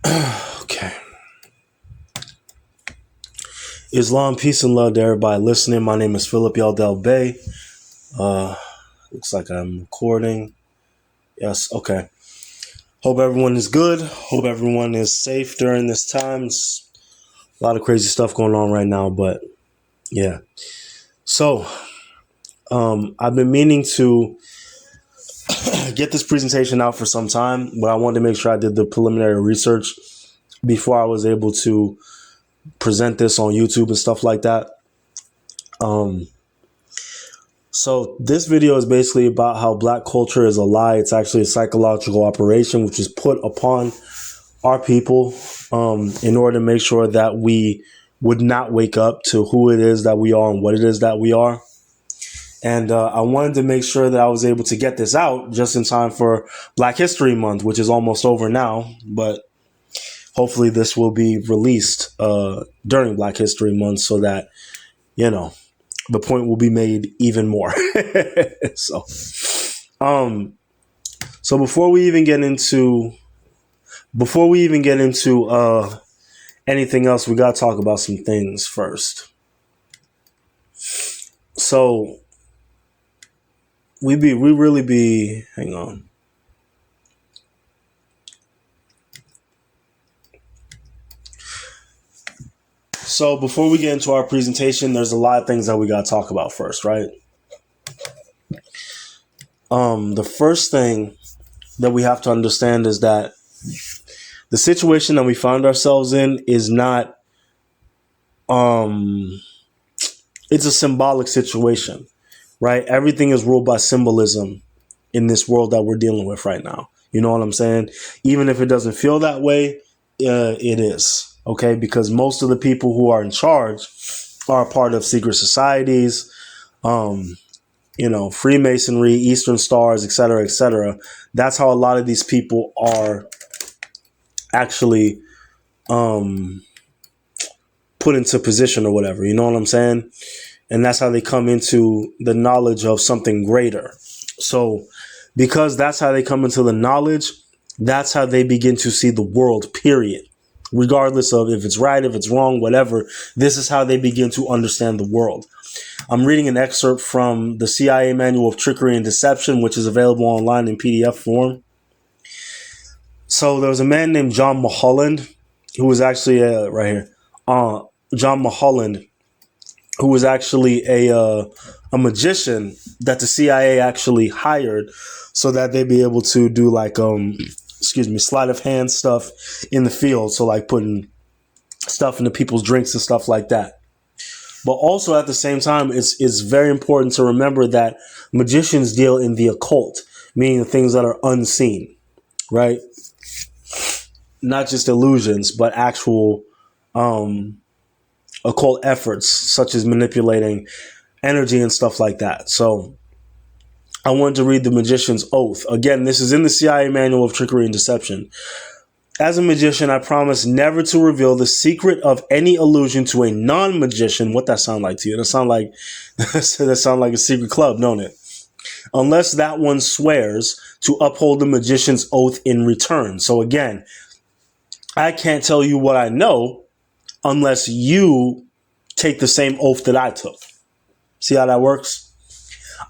Okay. Islam, peace and love to everybody listening. My name is Phillip Yeldell-Bey. Looks like I'm recording. Yes, okay. Hope everyone is good. Hope everyone is safe during this time. It's a lot of crazy stuff going on right now, but yeah. So, I've been meaning to get this presentation out for some time, but I wanted to make sure I did the preliminary research before I was able to present this on YouTube and stuff like that. So this video is basically about how black culture is a lie. It's actually a psychological operation which is put upon our people in order to make sure that we would not wake up to who it is that we are and what it is that we are. And I wanted to make sure that I was able to get this out just in time for Black History Month, which is almost over now. But hopefully this will be released during Black History Month so that, you know, the point will be made even more. So before we even get into anything else, we got to talk about some things first. So hang on. So before we get into our presentation, there's a lot of things that we got to talk about first, right? The first thing that we have to understand is that the situation that we find ourselves in is not, it's a symbolic situation, right? Everything is ruled by symbolism in this world that we're dealing with right now. You know what I'm saying? Even if it doesn't feel that way, it is. Okay, because most of the people who are in charge are a part of secret societies, Freemasonry, Eastern Stars, et cetera, et cetera. That's how a lot of these people are actually put into position or whatever. You know what I'm saying? And that's how they come into the knowledge of something greater. So because that's how they come into the knowledge, that's how they begin to see the world, period. Regardless of if it's right, if it's wrong, whatever, this is how they begin to understand the world. I'm reading an excerpt from the CIA Manual of Trickery and Deception, which is available online in PDF form. So there was a man named John Mulholland, who was actually John Mulholland, who was actually a magician that the CIA actually hired so that they'd be able to do sleight of hand stuff in the field. So like putting stuff into people's drinks and stuff like that. But also at the same time, it's very important to remember that magicians deal in the occult, meaning the things that are unseen, right? Not just illusions, but actual occult efforts, such as manipulating energy and stuff like that. So I wanted to read the magician's oath. Again, this is in the CIA Manual of Trickery and Deception. As a magician, I promise never to reveal the secret of any illusion to a non-magician. What that sound like to you? That sound like a secret club, don't it? Unless that one swears to uphold the magician's oath in return. So again, I can't tell you what I know unless you take the same oath that I took. See how that works?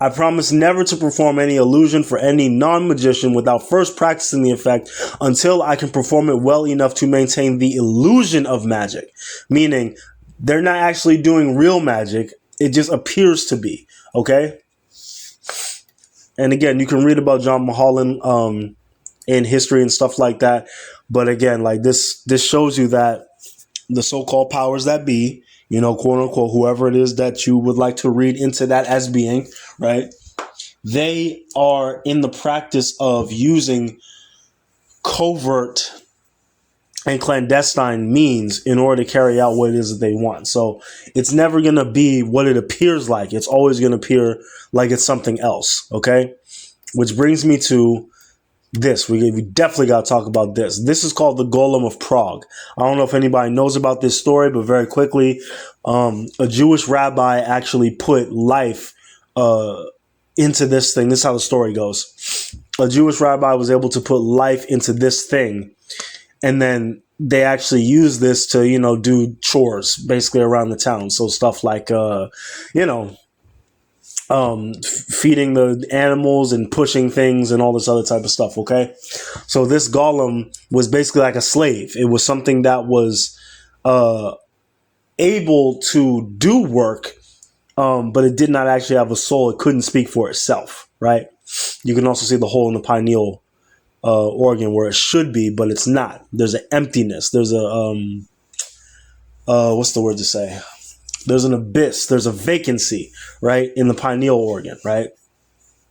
I promise never to perform any illusion for any non-magician without first practicing the effect until I can perform it well enough to maintain the illusion of magic. Meaning they're not actually doing real magic. It just appears to be. Okay. And again, you can read about John Mulholland in history and stuff like that. But again, like this shows you that the so-called powers that be, you know, quote unquote, whoever it is that you would like to read into that as being, right? They are in the practice of using covert and clandestine means in order to carry out what it is that they want. So it's never going to be what it appears like. It's always going to appear like it's something else. Okay. Which brings me to this. We definitely got to talk about this. This is called the Golem of Prague. I don't know if anybody knows about this story, but very quickly, a Jewish rabbi actually put life into this thing. This is how the story goes. A Jewish rabbi was able to put life into this thing. And then they actually use this to, do chores basically around the town. So stuff like, feeding the animals and pushing things and all this other type of stuff. Okay. So this golem was basically like a slave. It was something that was, able to do work, but it did not actually have a soul. It couldn't speak for itself. Right. You can also see the hole in the pineal organ where it should be, but it's not. There's an emptiness. There's a what's the word to say? There's an abyss. There's a vacancy, right, in the pineal organ, right?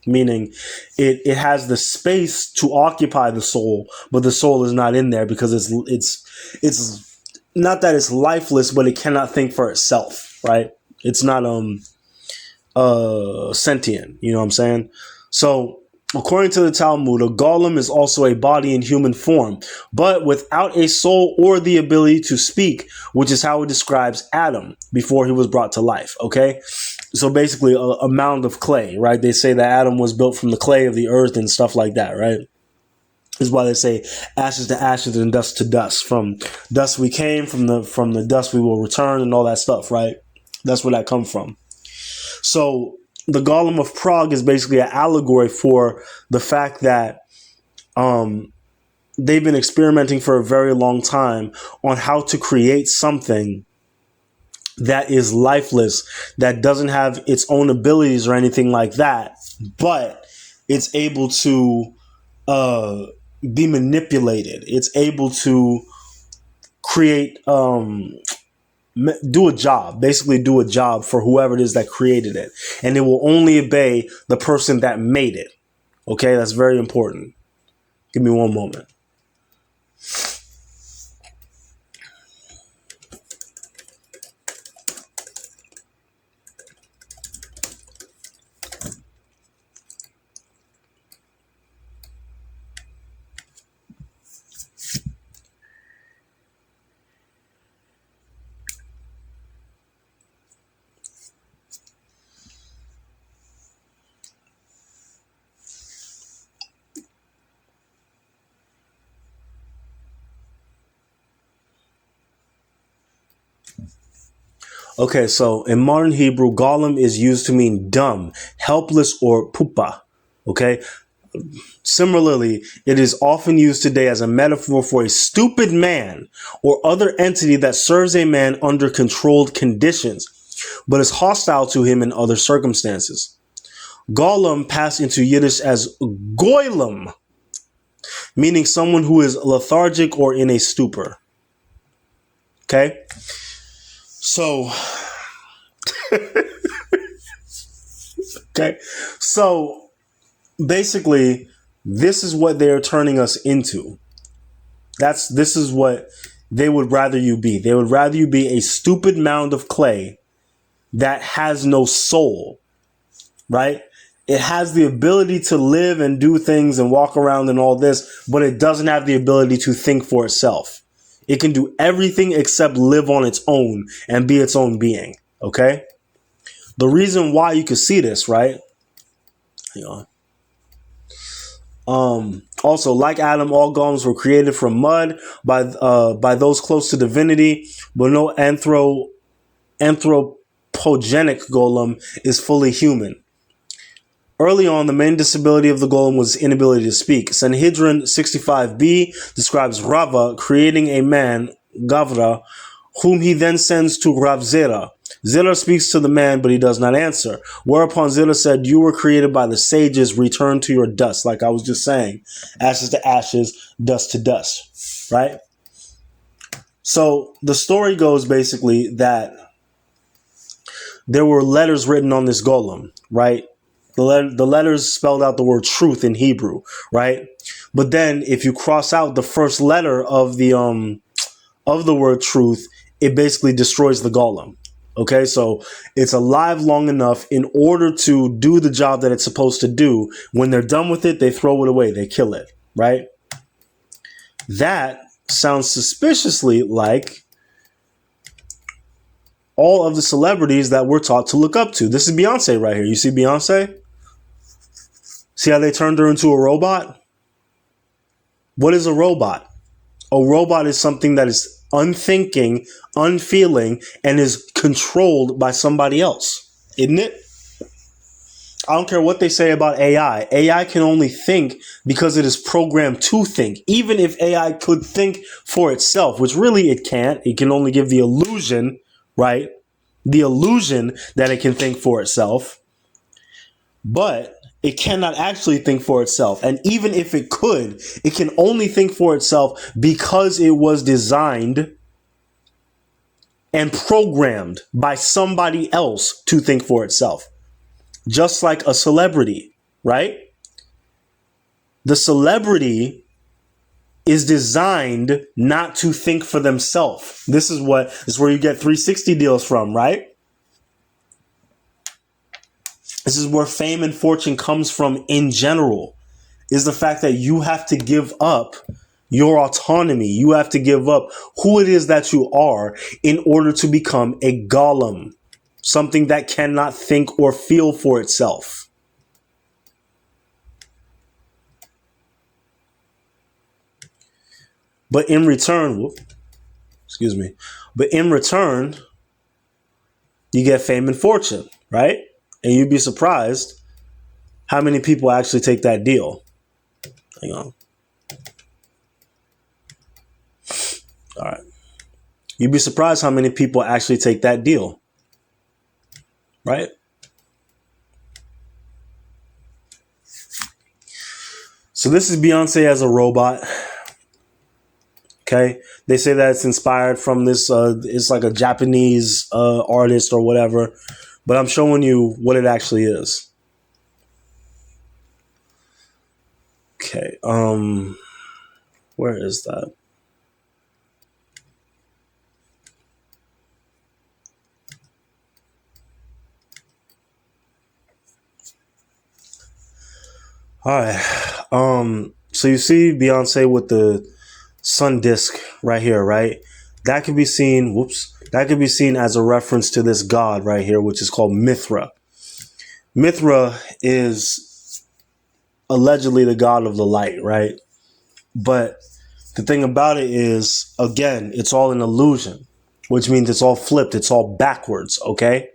Meaning it has the space to occupy the soul, but the soul is not in there because it's not that it's lifeless, but it cannot think for itself, right? It's not sentient. You know what I'm saying? So, according to the Talmud, a golem is also a body in human form, but without a soul or the ability to speak, which is how it describes Adam before he was brought to life. Okay. So basically a mound of clay, right? They say that Adam was built from the clay of the earth and stuff like that, right? This is why they say ashes to ashes and dust to dust. From dust we came, from the dust we will return, and all that stuff, right? That's where that comes from. So the Golem of Prague is basically an allegory for the fact that they've been experimenting for a very long time on how to create something that is lifeless, that doesn't have its own abilities or anything like that, but it's able to be manipulated. It's able to create do a job for whoever it is that created it. And it will only obey the person that made it. Okay, that's very important. Give me one moment. Okay, so in modern Hebrew, golem is used to mean dumb, helpless, or pupa. Okay. Similarly, it is often used today as a metaphor for a stupid man or other entity that serves a man under controlled conditions, but is hostile to him in other circumstances. Golem passed into Yiddish as goylem, meaning someone who is lethargic or in a stupor. Okay. So, okay. So basically, this is what they're turning us into. This is what they would rather you be. They would rather you be a stupid mound of clay that has no soul, right? It has the ability to live and do things and walk around and all this, but it doesn't have the ability to think for itself. It can do everything except live on its own and be its own being. Okay. The reason why you can see this, right? Hang on. Also, like Adam, all golems were created from mud by those close to divinity, but no anthropogenic golem is fully human. Early on, the main disability of the golem was inability to speak. Sanhedrin 65b describes Rava creating a man, Gavra, whom he then sends to Rav Zera. Zera speaks to the man, but he does not answer. Whereupon Zera said, "You were created by the sages, return to your dust." Like I was just saying, ashes to ashes, dust to dust, right? So the story goes basically that there were letters written on this golem, right? The letters spelled out the word truth in Hebrew, right? But then if you cross out the first letter of the word truth, it basically destroys the golem. Okay, so it's alive long enough in order to do the job that it's supposed to do. When they're done with it, they throw it away. They kill it, right? That sounds suspiciously like all of the celebrities that we're taught to look up to. This is Beyonce right here. You see Beyonce? See how they turned her into a robot? What is a robot? A robot is something that is unthinking, unfeeling, and is controlled by somebody else, isn't it? I don't care what they say about AI. AI can only think because it is programmed to think. Even if AI could think for itself, which really it can't. It can only give the illusion, right? The illusion that it can think for itself. But it cannot actually think for itself. And even if it could, it can only think for itself because it was designed and programmed by somebody else to think for itself. Just like a celebrity, right? The celebrity is designed not to think for themselves. This is where you get 360 deals from, right? This is where fame and fortune comes from in general, is the fact that you have to give up your autonomy. You have to give up who it is that you are in order to become a golem, something that cannot think or feel for itself. But in return, you get fame and fortune, right? And you'd be surprised how many people actually take that deal. Hang on. All right. You'd be surprised how many people actually take that deal. Right? So this is Beyonce as a robot. Okay. They say that it's inspired from this, it's like a Japanese artist or whatever. But I'm showing you what it actually is. Okay. Where is that? All right. So you see Beyonce with the sun disk right here, right? That could be seen. That could be seen as a reference to this god right here, which is called Mithra. Mithra is allegedly the god of the light, right? But the thing about it is, again, it's all an illusion, which means it's all flipped. It's all backwards. Okay.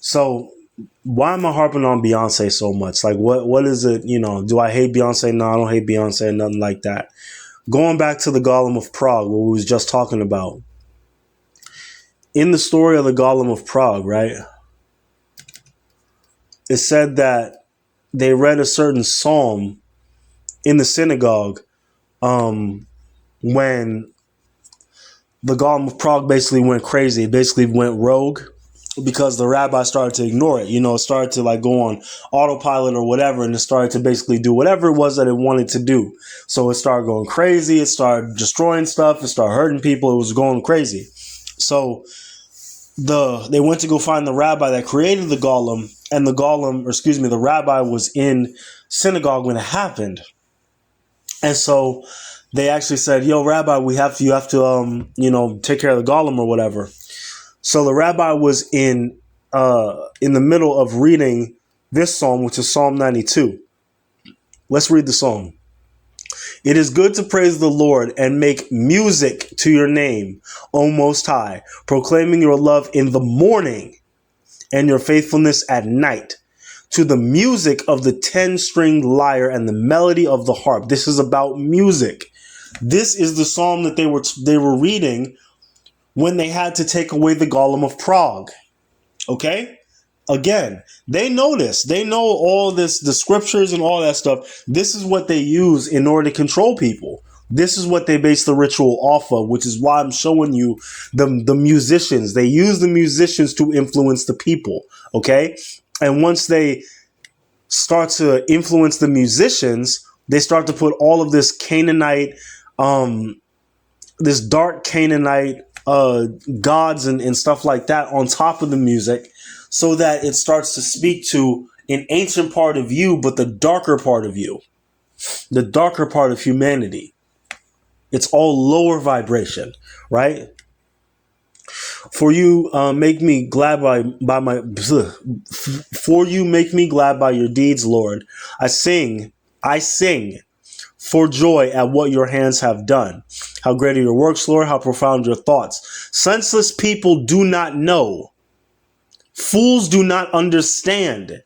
So why am I harping on Beyonce so much? Like, what is it? You know, do I hate Beyonce? No, I don't hate Beyonce, nothing like that. Going back to the Golem of Prague, what we was just talking about. In the story of the Golem of Prague, right? It said that they read a certain psalm in the synagogue when the Golem of Prague basically went crazy. It basically went rogue because the rabbi started to ignore it. You know, it started to like go on autopilot or whatever, and it started to basically do whatever it was that it wanted to do. So it started going crazy. It started destroying stuff. It started hurting people. It was going crazy. So they went to go find the rabbi that created the golem, and the rabbi was in synagogue when it happened. And so they actually said, "Yo, rabbi, you have to take care of the golem or whatever." So the rabbi was in the middle of reading this psalm, which is Psalm 92. Let's read the psalm. It is good to praise the Lord and make music to your name, O Most High, proclaiming your love in the morning and your faithfulness at night, to the music of the 10-stringed lyre and the melody of the harp. This is about music. This is the psalm that they were reading when they had to take away the Golem of Prague. Okay? Again, they know this. They know all this, the scriptures and all that stuff. This is what they use in order to control people. This is what they base the ritual off of, which is why I'm showing you the musicians. They use the musicians to influence the people. Okay? And once they start to influence the musicians, they start to put all of this Canaanite, this dark Canaanite gods and stuff like that on top of the music, so that it starts to speak to an ancient part of you, but the darker part of you, the darker part of humanity. It's all lower vibration, right? For you make me glad for you make me glad by your deeds, Lord. I sing for joy at what your hands have done. How great are your works, Lord? How profound your thoughts. Senseless people do not know. Fools do not understand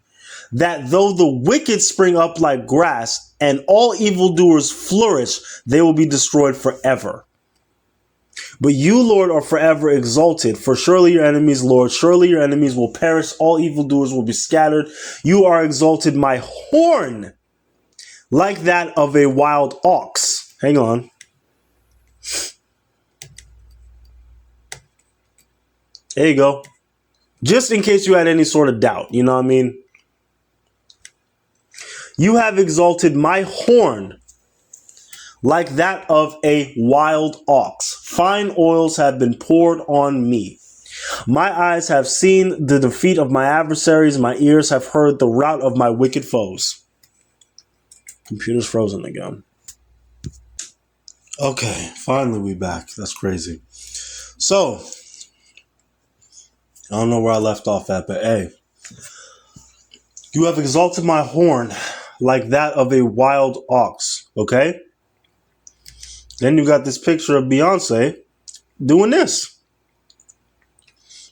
that though the wicked spring up like grass and all evildoers flourish, they will be destroyed forever. But you, Lord, are forever exalted, for surely your enemies, Lord, surely your enemies will perish. All evildoers will be scattered. You are exalted, my horn, like that of a wild ox. Hang on. There you go. Just in case you had any sort of doubt, you know what I mean? You have exalted my horn like that of a wild ox. Fine oils have been poured on me. My eyes have seen the defeat of my adversaries. My ears have heard the rout of my wicked foes. Computer's frozen again. Okay, finally we back. That's crazy. So, I don't know where I left off at, but hey. You have exalted my horn like that of a wild ox, okay? Then you got this picture of Beyonce doing this.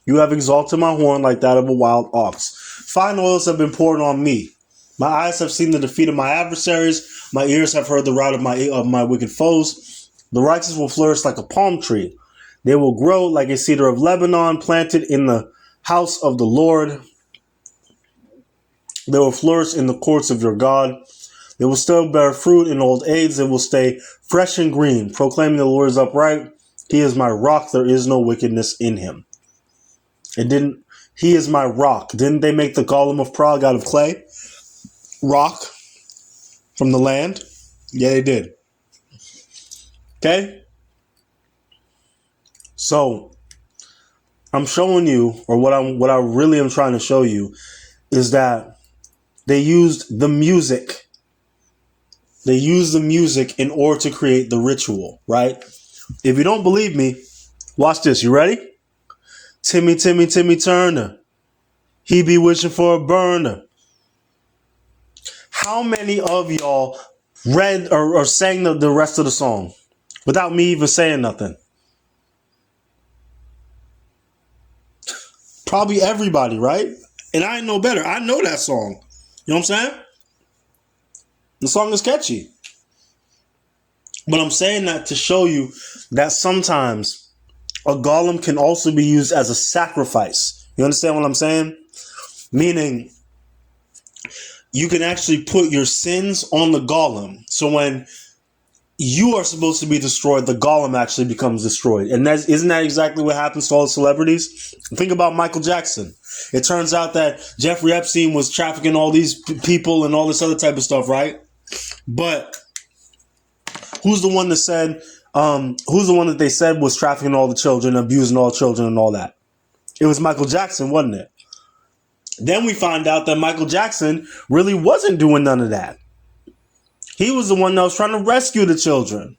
You have exalted my horn like that of a wild ox. Fine oils have been poured on me. My eyes have seen the defeat of my adversaries. My ears have heard the rout of my wicked foes. The righteous will flourish like a palm tree. They will grow like a cedar of Lebanon, planted in the house of the Lord. They will flourish in the courts of your God. They will still bear fruit in old age. They will stay fresh and green, proclaiming the Lord is upright. He is my rock. There is no wickedness in him. He is my rock. Didn't they make the Golem of Prague out of clay? Rock from the land? Yeah, they did. Okay? So, I'm showing you, or what I really am trying to show you, is that they used the music. They used the music in order to create the ritual, right? If you don't believe me, watch this. You ready? Timmy, Timmy, Timmy Turner. He be wishing for a burner. How many of y'all read or sang the rest of the song without me even saying nothing? Probably everybody, right? And I ain't no better. I know that song. You know what I'm saying? The song is catchy. But I'm saying that to show you that sometimes a golem can also be used as a sacrifice. You understand what I'm saying? Meaning, you can actually put your sins on the golem. So when you are supposed to be destroyed, the golem actually becomes destroyed. And isn't that exactly what happens to all the celebrities? Think about Michael Jackson. It turns out that Jeffrey Epstein was trafficking all these people and all this other type of stuff, right? But who's the one that said, who's the one that they said was trafficking all the children, abusing all children and all that? It was Michael Jackson, wasn't it? Then we find out that Michael Jackson really wasn't doing none of that. He was the one that was trying to rescue the children.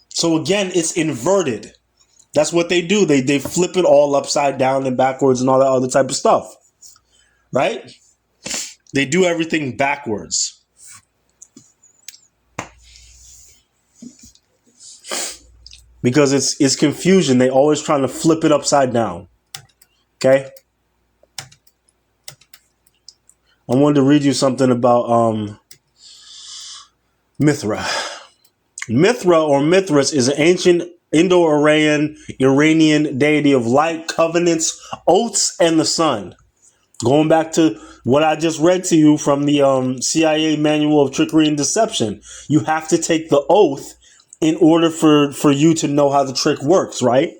So again, it's inverted. That's what they do. They flip it all upside down and backwards and all that other type of stuff. Right? They do everything backwards. Because it's confusion. They always trying to flip it upside down. Okay? I wanted to read you something about Mithra. Mithra or Mithras is an ancient Indo-Iranian deity of light, covenants, oaths, and the sun. Going back to what I just read to you from the CIA Manual of Trickery and Deception. You have to take the oath in order for you to know how the trick works, right?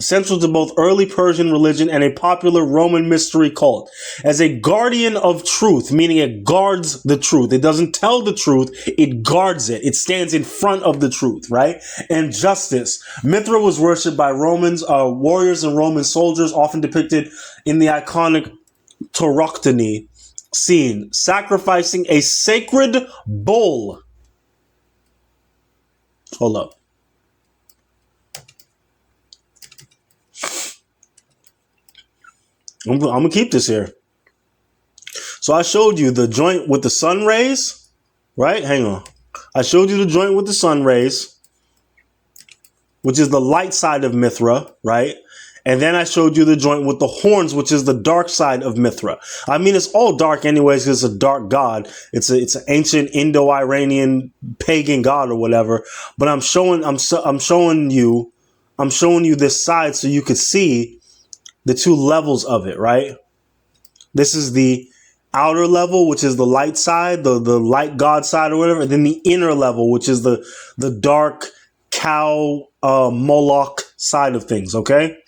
Central to both early Persian religion and a popular Roman mystery cult. As a guardian of truth, meaning it guards the truth. It doesn't tell the truth, it guards it. It stands in front of the truth, right? And justice. Mithra was worshipped by Romans, warriors and Roman soldiers, often depicted in the iconic Tauroctony scene, sacrificing a sacred bull. Hold up. I'm going to keep this here. So I showed you the joint with the sun rays, right? Hang on. I showed you the joint with the sun rays, which is the light side of Mithra, right? And then I showed you the joint with the horns, which is the dark side of Mithra. I mean, it's all dark anyways, 'cause it's a dark god. It's an ancient Indo-Iranian pagan god or whatever. But I'm showing you this side so you could see the two levels of it, right? This is the outer level, which is the light side, the light god side or whatever. And then the inner level, which is the dark cow Moloch side of things, okay?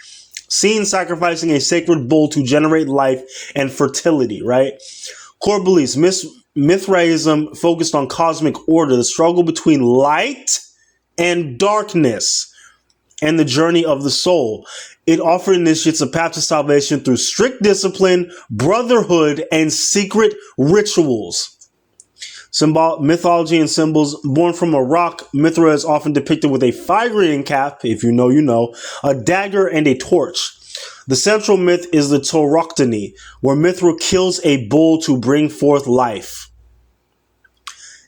Seen sacrificing a sacred bull to generate life and fertility, right? Core beliefs. Mithraism focused on cosmic order, the struggle between light and darkness, and the journey of the soul. It offered initiates a path to salvation through strict discipline, brotherhood, and secret rituals. Mythology and symbols. Born from a rock, Mithra is often depicted with a Phrygian cap, if you know, you know, a dagger, and a torch. The central myth is the Tauroctony, where Mithra kills a bull to bring forth life.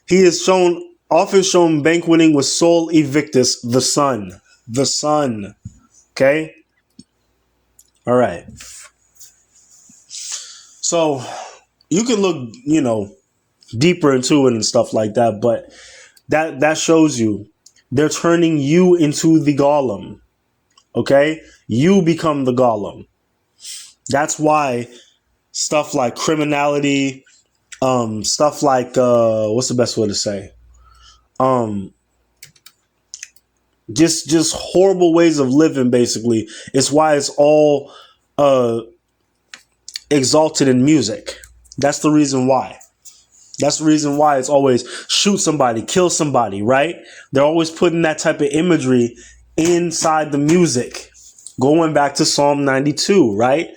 He is often shown banqueting with Sol Invictus, the sun. The sun. Okay? All right. So you can look, deeper into it and stuff like that, but that shows you they're turning you into the golem. Okay? You become the golem. That's why stuff like criminality, stuff like what's the best way to say? Just horrible ways of living, basically. It's why it's all exalted in music. That's the reason why. That's the reason why it's always shoot somebody, kill somebody, right? They're always putting that type of imagery inside the music. Going back to Psalm 92, right?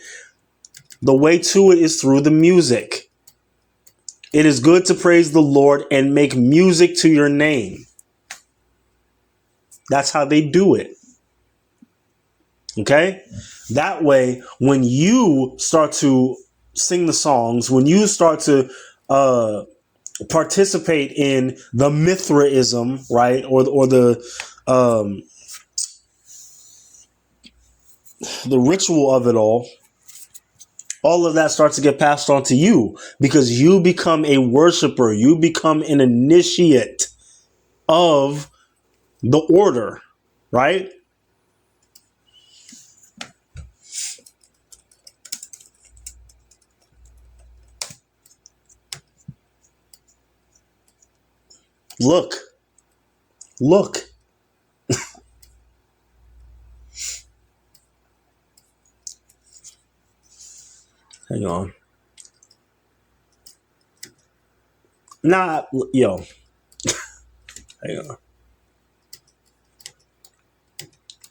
The way to it is through the music. It is good to praise the Lord and make music to your name. That's how they do it. Okay? That way, when you start to sing the songs, when you start to participate in the Mithraism, right? Or the ritual of it all of that starts to get passed on to you because you become a worshiper. You become an initiate of the order, right? Look. Hang on. Nah, yo. Hang on.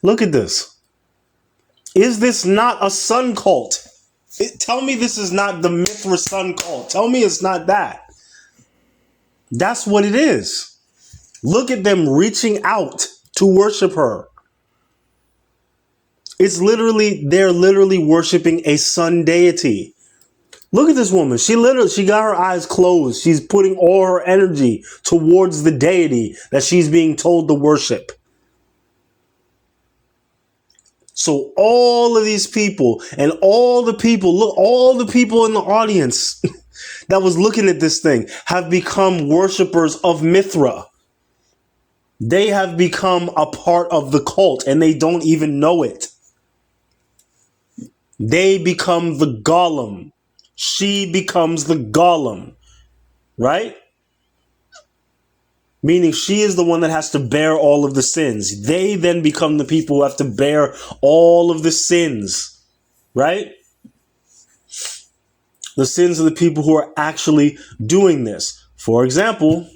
Look at this. Is this not a sun cult? Tell me this is not the Mithra sun cult. Tell me it's not that. That's what it is. Look at them reaching out to worship her. They're literally worshiping a sun deity. Look at this woman. She got her eyes closed. She's putting all her energy towards the deity that she's being told to worship. So all of these people and all the people in the audience that was looking at this thing have become worshipers of Mithra. They have become a part of the cult and they don't even know it. They become the golem. She becomes the golem, right? Meaning she is the one that has to bear all of the sins. They then become the people who have to bear all of the sins, right? The sins of the people who are actually doing this. For example,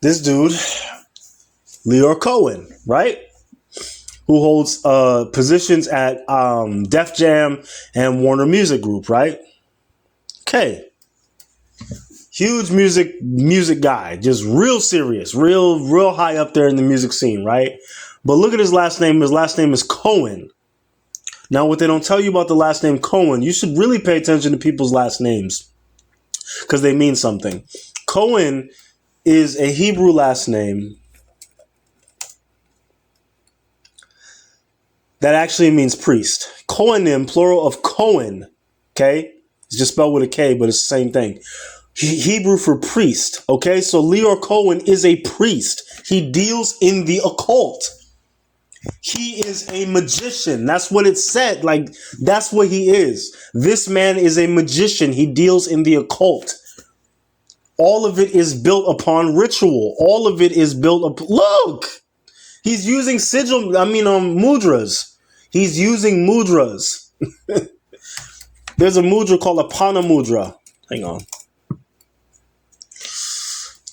this dude, Leor Cohen, right? Who holds positions at Def Jam and Warner Music Group, right? Okay. Huge music guy, just real serious, real high up there in the music scene, right? But look at his last name. His last name is Cohen. Now, what they don't tell you about the last name Cohen, you should really pay attention to people's last names. because they mean something. Kohen is a Hebrew last name that actually means priest. Kohanim, plural of Kohen. Okay? It's just spelled with a K, but it's the same thing. Hebrew for priest. Okay? So Leor Cohen is a priest. He deals in the occult. He is a magician. That's what it said. Like, that's what he is. This man is a magician. He deals in the occult. All of it is built upon ritual. All of it is built up. Look! He's using mudras. He's using mudras. There's a mudra called a Pana mudra. Hang on.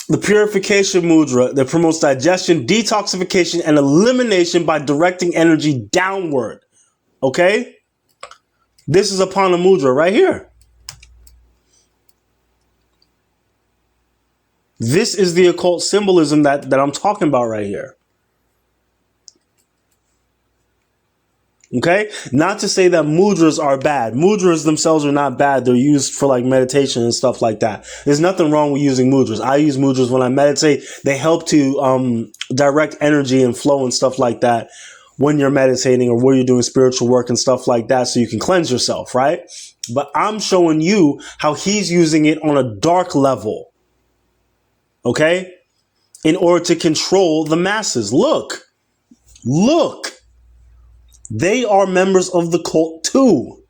The purification mudra that promotes digestion, detoxification, and elimination by directing energy downward. Okay? This is a Pana mudra right here. This is the occult symbolism that I'm talking about right here. Okay? Not to say that mudras are bad. Mudras themselves are not bad. They're used for like meditation and stuff like that. There's nothing wrong with using mudras. I use mudras when I meditate. They help to direct energy and flow and stuff like that when you're meditating or when you're doing spiritual work and stuff like that, so you can cleanse yourself, right? But I'm showing you how he's using it on a dark level. Okay? In order to control the masses. Look. They are members of the cult too.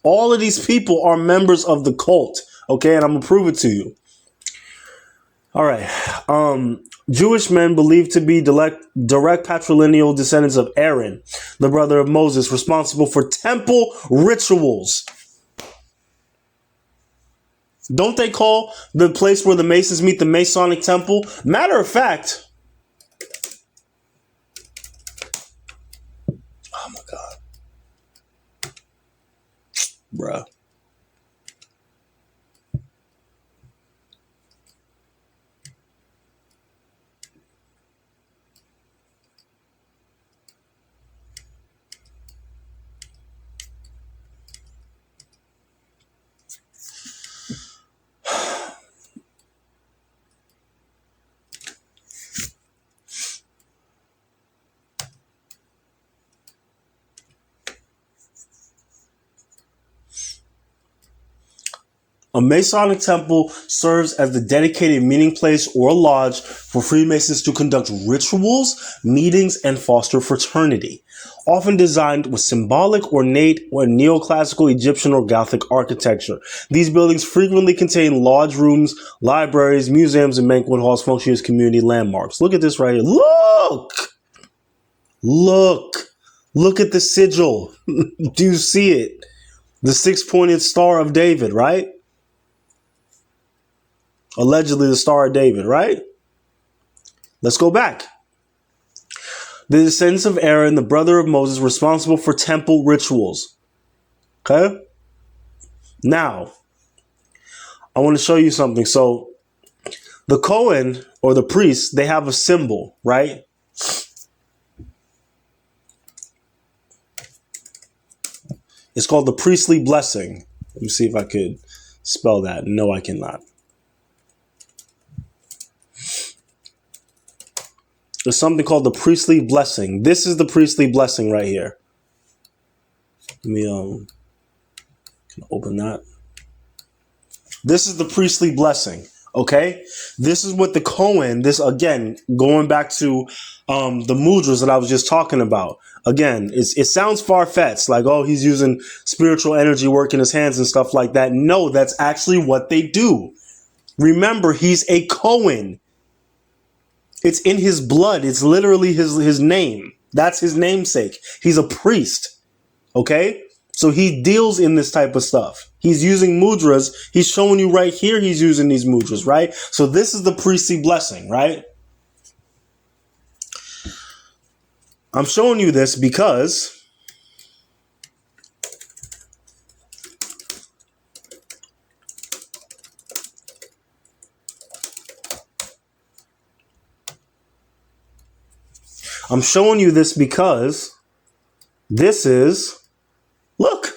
All of these people are members of the cult. Okay, and I'm going to prove it to you. All right. Jewish men believed to be direct patrilineal descendants of Aaron, the brother of Moses, responsible for temple rituals. Don't they call the place where the Masons meet the Masonic Temple? Matter of fact, oh my God. Bruh. A Masonic temple serves as the dedicated meeting place or lodge for Freemasons to conduct rituals, meetings, and foster fraternity. Often designed with symbolic, ornate, or neoclassical Egyptian or Gothic architecture. These buildings frequently contain lodge rooms, libraries, museums, and banquet halls functioning as community landmarks. Look at this right here. Look at the sigil. Do you see it? The six-pointed Star of David, right? Allegedly the Star of David, right? Let's go back. The descendants of Aaron, the brother of Moses, responsible for temple rituals. Okay? Now, I want to show you something. So, the Kohen, or the priests, they have a symbol, right? It's called the priestly blessing. Let me see if I could spell that. No, I cannot. There's something called the priestly blessing. This is the priestly blessing right here. Let me open that. This is the priestly blessing. Okay, this is what the Kohen. This again, going back to the mudras that I was just talking about. Again, it sounds far-fetched, like, oh, he's using spiritual energy, working his hands and stuff like that. No, that's actually what they do. Remember, he's a Kohen. It's in his blood. It's literally his name. That's his namesake. He's a priest. Okay? So he deals in this type of stuff. He's using mudras. He's showing you right here he's using these mudras, right? So this is the priestly blessing, right? I'm showing you this because this is, look.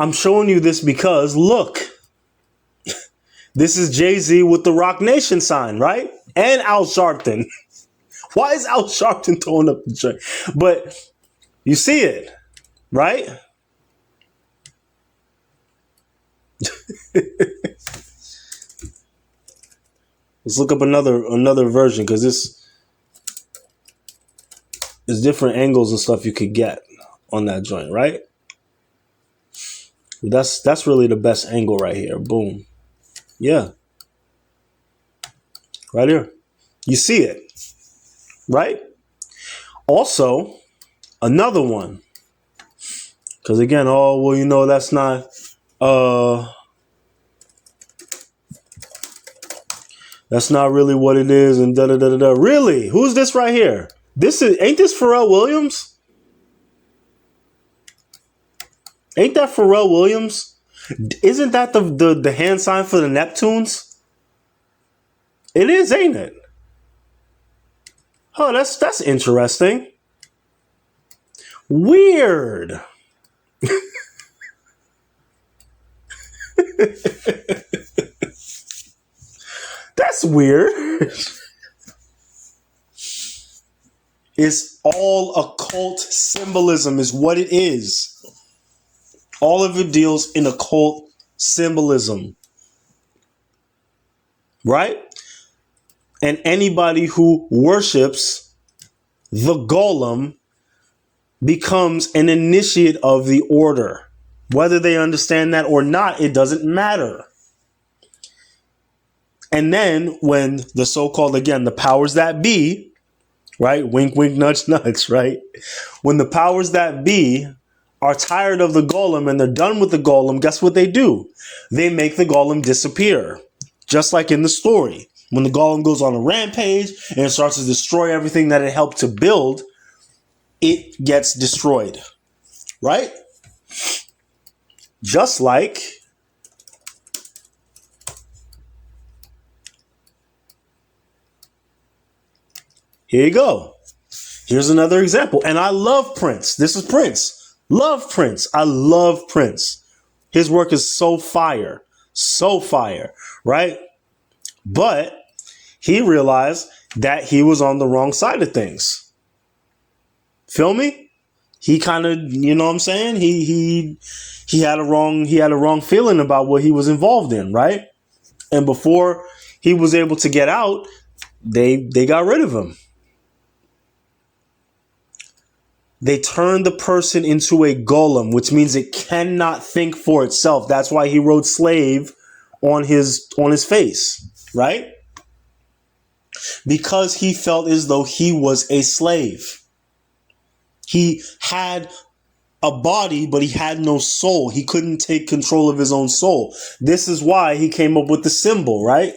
I'm showing you this because, look, this is Jay-Z with the Rock Nation sign, right? And Al Sharpton. Why is Al Sharpton throwing up the joint? But you see it, right? Let's look up another version, because there's different angles and stuff you could get on that joint, right? That's really the best angle right here. Boom. Yeah. Right here. You see it, right? Also, another one. Because again, that's not really what it is, and da da da da da. Really? Who's this right here? Ain't this Pharrell Williams? Ain't that Pharrell Williams? Isn't that the hand sign for the Neptunes? It is, ain't it? Oh, that's interesting. Weird. That's weird. It's all occult symbolism is what it is. All of it deals in occult symbolism. Right? And anybody who worships the Golem becomes an initiate of the order. Whether they understand that or not, it doesn't matter. And then when the so-called, again, the powers that be, right? Wink, wink, nudge, nudge, right? When the powers that be are tired of the Golem and they're done with the Golem, guess what they do? They make the Golem disappear. Just like in the story. When the Golem goes on a rampage and it starts to destroy everything that it helped to build, it gets destroyed. Right? Just like here you go. Here's another example. And I love Prince. This is Prince. Love Prince. I love Prince. His work is so fire. So fire. Right? But he realized that he was on the wrong side of things. Feel me? He kind of, you know what I'm saying? He had a wrong feeling about what he was involved in, right? And before he was able to get out, they got rid of him. They turned the person into a golem, which means it cannot think for itself. That's why he wrote slave on his face, right? Because he felt as though he was a slave. He had a body, but he had no soul. He couldn't take control of his own soul. This is why he came up with the symbol, right?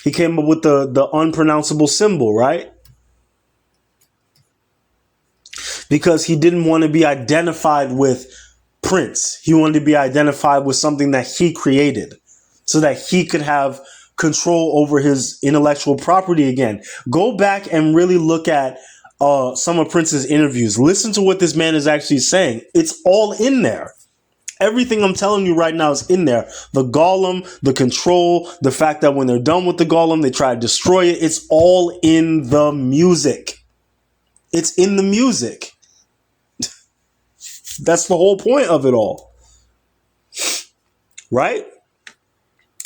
He came up with the unpronounceable symbol, right? Because he didn't want to be identified with Prince. He wanted to be identified with something that he created so that he could have control over his intellectual property again. Go back and really look at some of Prince's interviews. Listen to what this man is actually saying. It's all in there. Everything I'm telling you right now is in there. The Golem, the control, the fact that when they're done with the Golem, they try to destroy it. It's all in the music. It's in the music. That's the whole point of it all. Right?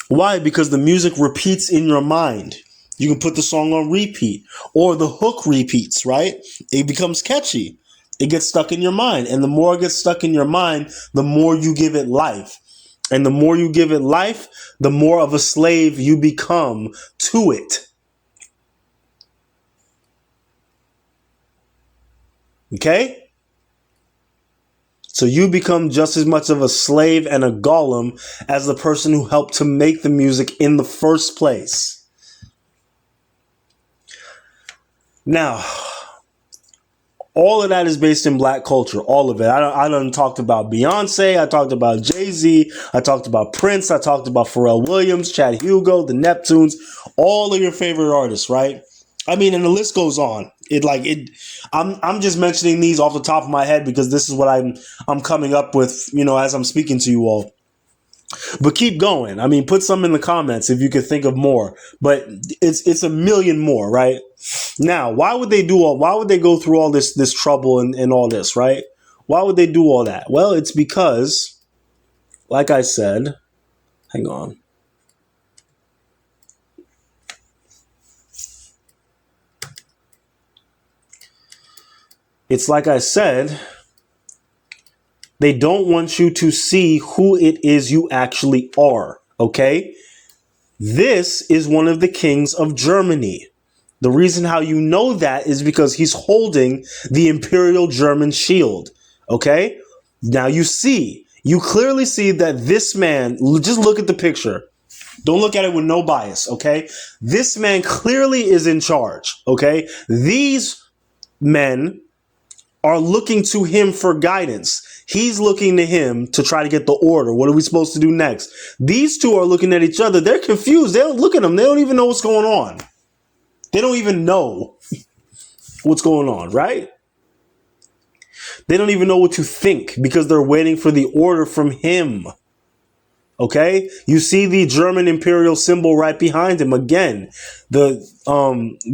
Why? Because the music repeats in your mind. You can put the song on repeat, or the hook repeats, right? It becomes catchy. It gets stuck in your mind. And the more it gets stuck in your mind, the more you give it life. And the more you give it life, the more of a slave you become to it. Okay? So you become just as much of a slave and a golem as the person who helped to make the music in the first place. Now, all of that is based in black culture. All of it. I done talked about Beyonce. I talked about Jay-Z. I talked about Prince. I talked about Pharrell Williams, Chad Hugo, the Neptunes, all of your favorite artists, right? I mean, and the list goes on. I'm just mentioning these off the top of my head because this is what I'm coming up with, as I'm speaking to you all. But keep going. I mean, put some in the comments if you could think of more. But it's a million more, right? Now, why would they go through all this trouble and all this, right? Why would they do all that? Well, it's because, like I said, hang on. It's like I said, they don't want you to see who it is you actually are, okay? This is one of the kings of Germany. The reason how you know that is because he's holding the Imperial German shield, okay? Now you clearly see that this man, just look at the picture. Don't look at it with no bias, okay? This man clearly is in charge, okay? These men are looking to him for guidance. He's looking to him to try to get the order. What are we supposed to do next? These two are looking at each other. They're confused. They don't look at them. They don't even know what's going on. They don't even know what's going on, right? They don't even know what to think because they're waiting for the order from him. Okay? You see the German imperial symbol right behind him. Again, the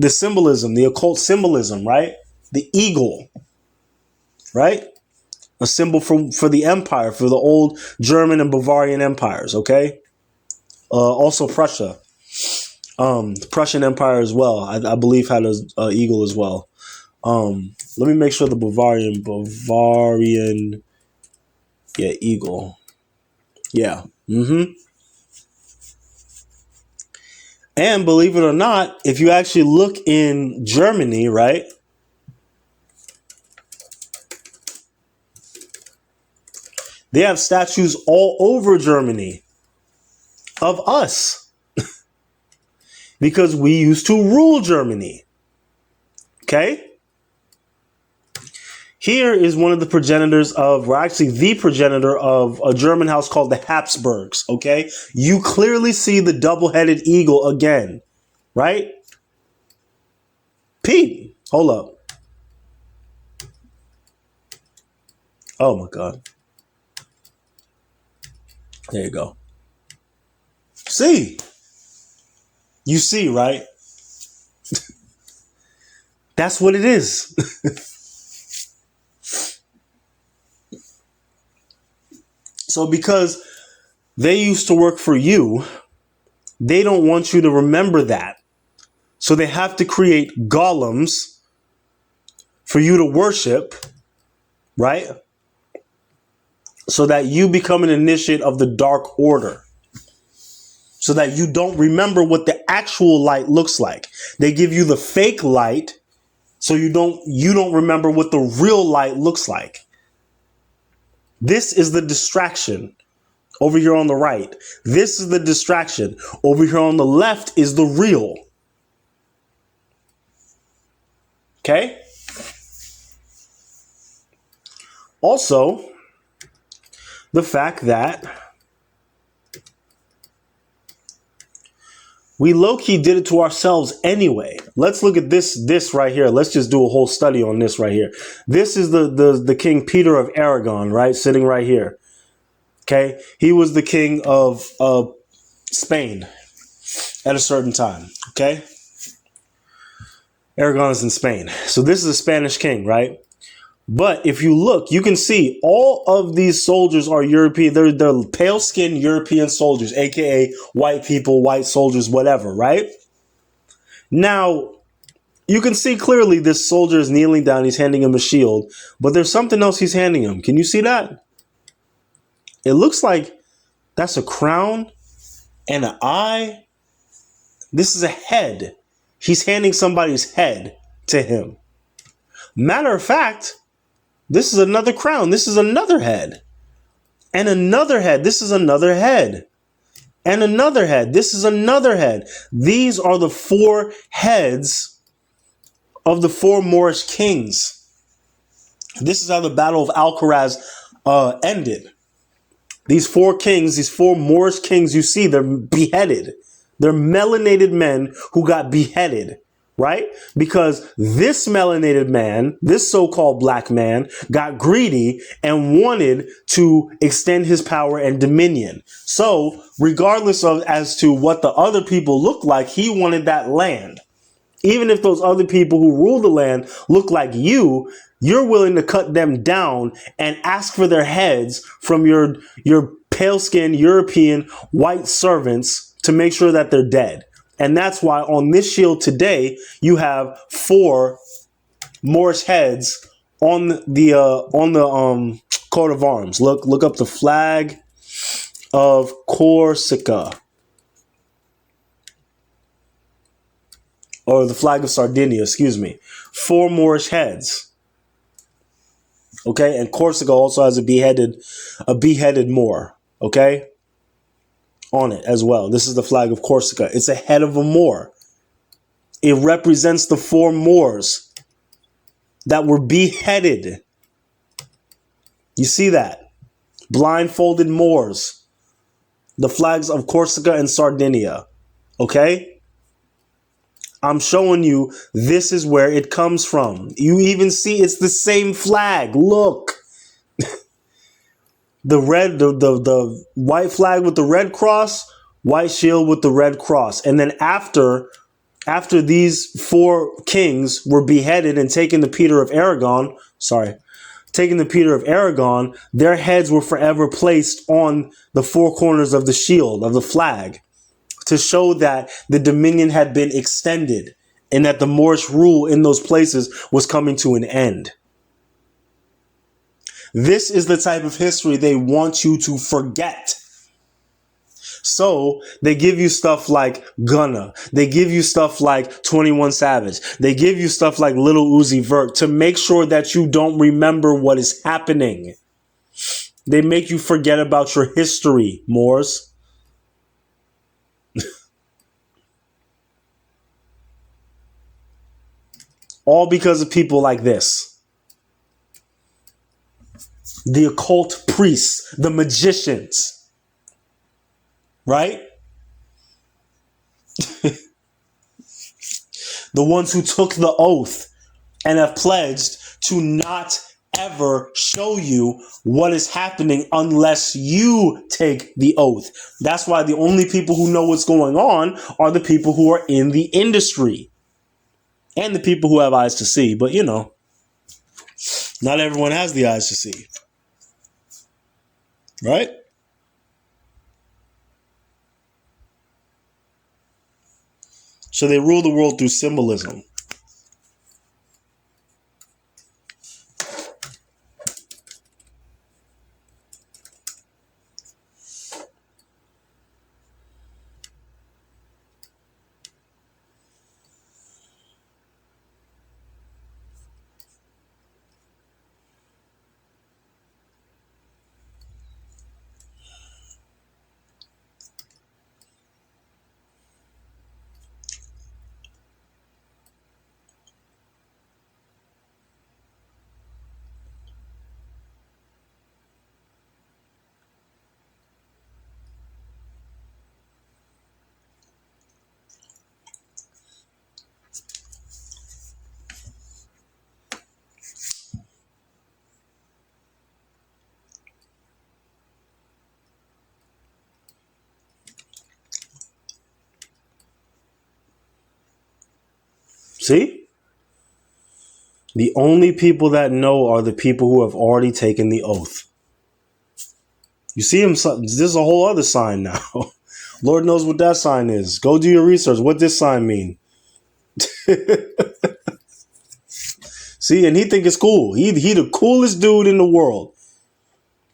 symbolism, the occult symbolism, right? The eagle. Right? A symbol for the empire, for the old German and Bavarian empires, okay? Also Prussia. The Prussian Empire as well, I believe had an eagle as well. Let me make sure the Bavarian, eagle. Yeah. And believe it or not, if you actually look in Germany, right? They have statues all over Germany of us because we used to rule Germany. Okay? Here is one of the progenitors the progenitor of a German house called the Habsburgs. Okay? You clearly see the double-headed eagle again, right? Pete, hold up. Oh my God. There you go. See? You see, right? That's what it is. So because they used to work for you, they don't want you to remember that. So they have to create golems for you to worship, right? So that you become an initiate of the Dark Order. So that you don't remember what the actual light looks like. They give you the fake light so you don't remember what the real light looks like. This is the distraction over here on the right. This is the distraction. Over here on the left is the real. Okay? Also, the fact that we low-key did it to ourselves anyway. Let's look at this right here. Let's just do a whole study on this right here. This is the King Peter of Aragon, right? Sitting right here. Okay? He was the king of Spain at a certain time. Okay? Aragon is in Spain. So this is a Spanish king, right? But if you look, you can see all of these soldiers are European. They're pale-skinned European soldiers, aka white people, white soldiers, whatever, right? Now, you can see clearly this soldier is kneeling down. He's handing him a shield, but there's something else he's handing him. Can you see that? It looks like that's a crown and an eye. This is a head. He's handing somebody's head to him. Matter of fact, this is another crown. This is another head. And another head. This is another head. And another head. This is another head. These are the 4 heads of the 4 Moorish kings. This is how the Battle of Alcaraz ended. These 4 kings, these 4 Moorish kings, you see, they're beheaded. They're melanated men who got beheaded, right? Because this melanated man, this so-called black man, got greedy and wanted to extend his power and dominion. So regardless of as to what the other people look like, he wanted that land. Even if those other people who rule the land look like you're willing to cut them down and ask for their heads from your pale-skinned European white servants to make sure that they're dead. And that's why on this shield today, you have 4 Moorish heads on the coat of arms. Look up the flag of Corsica. Or the flag of Sardinia, excuse me. 4 Moorish heads. Okay, and Corsica also has a beheaded Moor, okay, on it as well. This is the flag of Corsica. It's a head of a Moor. It represents the 4 Moors that were beheaded. You see that? Blindfolded Moors. The flags of Corsica and Sardinia, okay? I'm showing you this is where it comes from. You even see it's the same flag. Look. the white flag with the red cross, white shield with the red cross. And then after these 4 kings were beheaded and taken to Peter of Aragon, their heads were forever placed on the 4 corners of the shield, of the flag, to show that the dominion had been extended and that the Moorish rule in those places was coming to an end. This is the type of history they want you to forget. So they give you stuff like Gunna. They give you stuff like 21 Savage. They give you stuff like Little Uzi Vert to make sure that you don't remember what is happening. They make you forget about your history, Moors. All because of people like this. The occult priests, the magicians, right? The ones who took the oath and have pledged to not ever show you what is happening unless you take the oath. That's why the only people who know what's going on are the people who are in the industry. And the people who have eyes to see. But, you know, not everyone has the eyes to see. Right? So they rule the world through symbolism. See? The only people that know are the people who have already taken the oath. You see him, this is a whole other sign now. Lord knows what that sign is. Go do your research. What this sign mean? See, and he think it's cool. He the coolest dude in the world.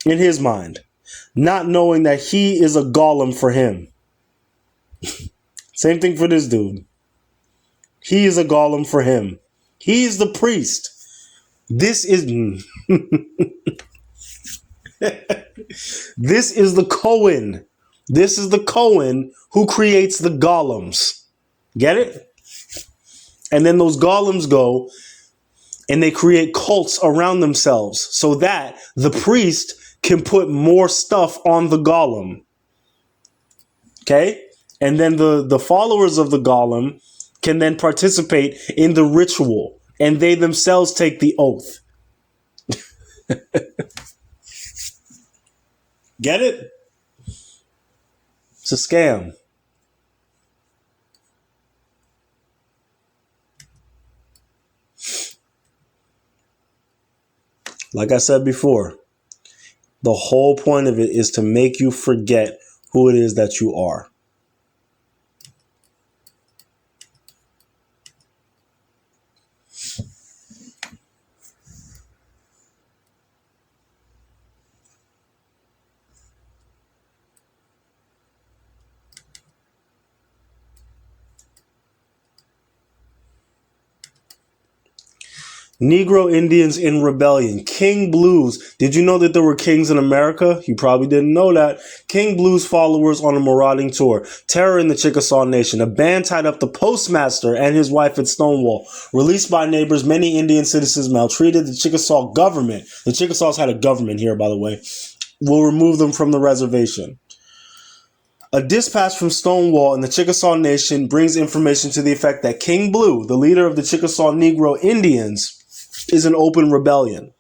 In his mind. Not knowing that he is a golem for him. Same thing for this dude. He is a golem for him. He is the priest. This is this is the Kohen. This is the Kohen who creates the golems. Get it? And then those golems go and they create cults around themselves so that the priest can put more stuff on the golem. Okay? And then the followers of the golem can then participate in the ritual, and they themselves take the oath. Get it? It's a scam. Like I said before, the whole point of it is to make you forget who it is that you are. Negro Indians in rebellion. King Blues. Did you know that there were kings in America? You probably didn't know that. King Blues followers on a marauding tour. Terror in the Chickasaw Nation. A band tied up the postmaster and his wife at Stonewall. Released by neighbors, many Indian citizens maltreated the Chickasaw government. The Chickasaws had a government here, by the way. Will remove them from the reservation. A dispatch from Stonewall and the Chickasaw Nation brings information to the effect that King Blue, the leader of the Chickasaw Negro Indians, is an open rebellion.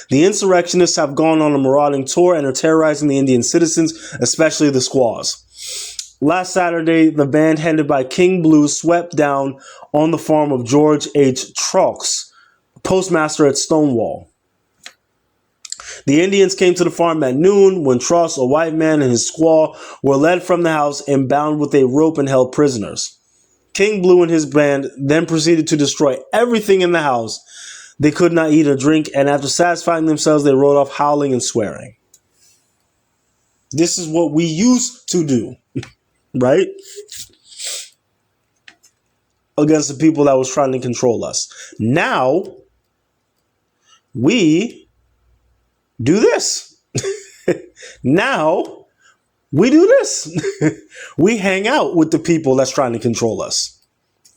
The insurrectionists have gone on a marauding tour and are terrorizing the Indian citizens, especially the squaws. Last Saturday, the band headed by King Blue swept down on the farm of George H. Traux, postmaster at Stonewall. The Indians came to the farm at noon when Traux, a white man, and his squaw were led from the house and bound with a rope and held prisoners. King Blue and his band then proceeded to destroy everything in the house. They could not eat or drink, and after satisfying themselves, they rode off howling and swearing. This is what we used to do, right? Against the people that was trying to control us. Now, we do this. Now, we do this. We hang out with the people that's trying to control us.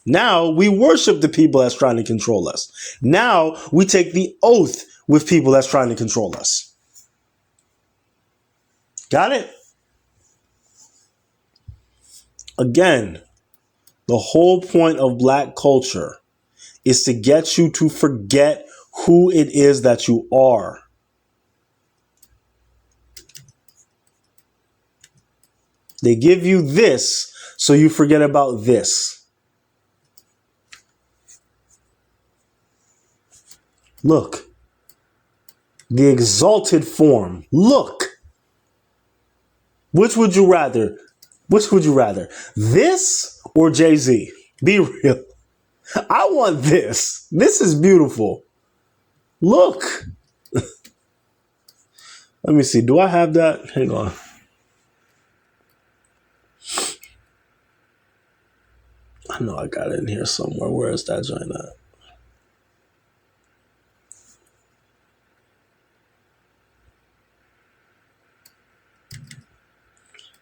Now we worship the people that's trying to control us. Now we take the oath with people that's trying to control us. Got it? Again, the whole point of black culture is to get you to forget who it is that you are. They give you this so you forget about this. Look, the exalted form. Look. Which would you rather? Which would you rather? This or Jay-Z? Be real. I want this. This is beautiful. Look. Let me see. Do I have that? Hang on. I know I got it in here somewhere. Where is that joint at?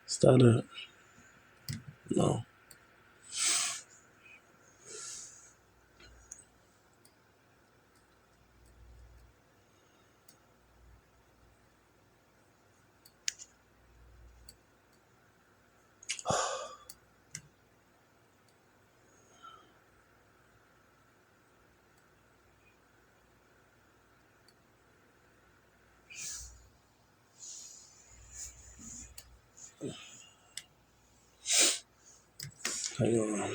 Is that it? No. Hang on.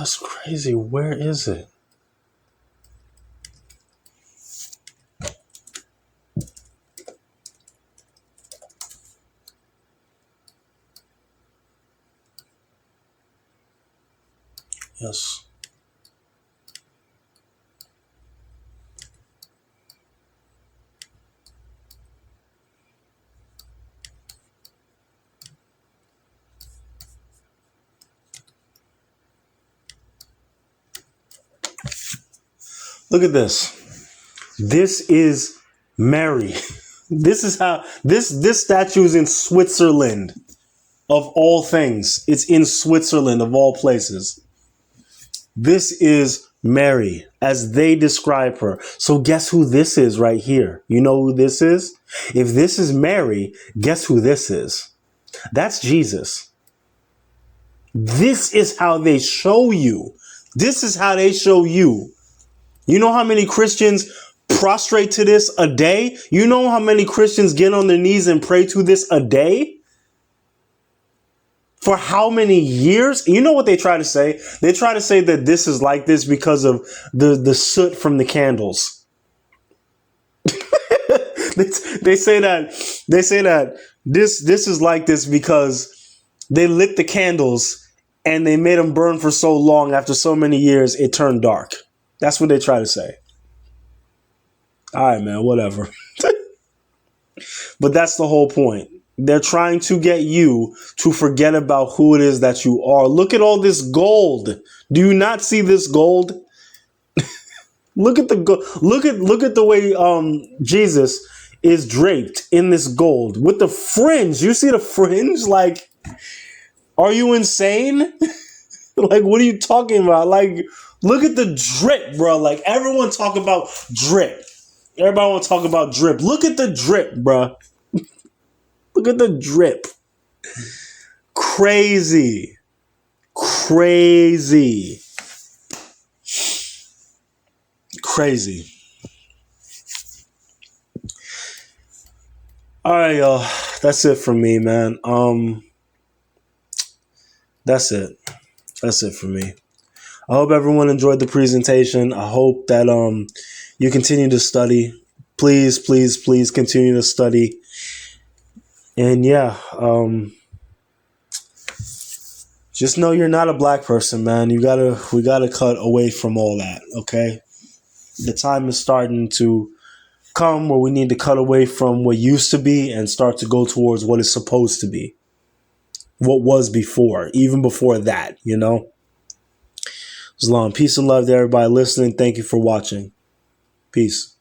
That's crazy. Where is it? Yes. Look at this. This is Mary. This is how this statue is in Switzerland, of all things. It's in Switzerland, of all places. This is Mary, as they describe her. So guess who this is right here? You know who this is? If this is Mary, guess who this is? That's Jesus. This is how they show you. This is how they show you. You know how many Christians prostrate to this a day? You know how many Christians get on their knees and pray to this a day? For how many years? You know what they try to say? They try to say that this is like this because of the soot from the candles. they say that this is like this because they lit the candles and they made them burn for so long. After so many years, it turned dark. That's what they try to say. All right, man, whatever. But that's the whole point. They're trying to get you to forget about who it is that you are. Look at all this gold. Do you not see this gold? Look at the gold. Look at the way Jesus is draped in this gold with the fringe. You see the fringe? Like, are you insane? Like, what are you talking about? Like, look at the drip, bro. Like, everyone talk about drip. Everybody want to talk about drip. Look at the drip, bro. Look at the drip. Crazy. Crazy. Crazy. All right, y'all. That's it from me, man. That's it. That's it for me. I hope everyone enjoyed the presentation. I hope that you continue to study. Please, please, please continue to study. And yeah, just know you're not a black person, man. We gotta cut away from all that, okay? The time is starting to come where we need to cut away from what used to be and start to go towards what is supposed to be. What was before, even before that, you know? Islam, peace and love to everybody listening. Thank you for watching. Peace.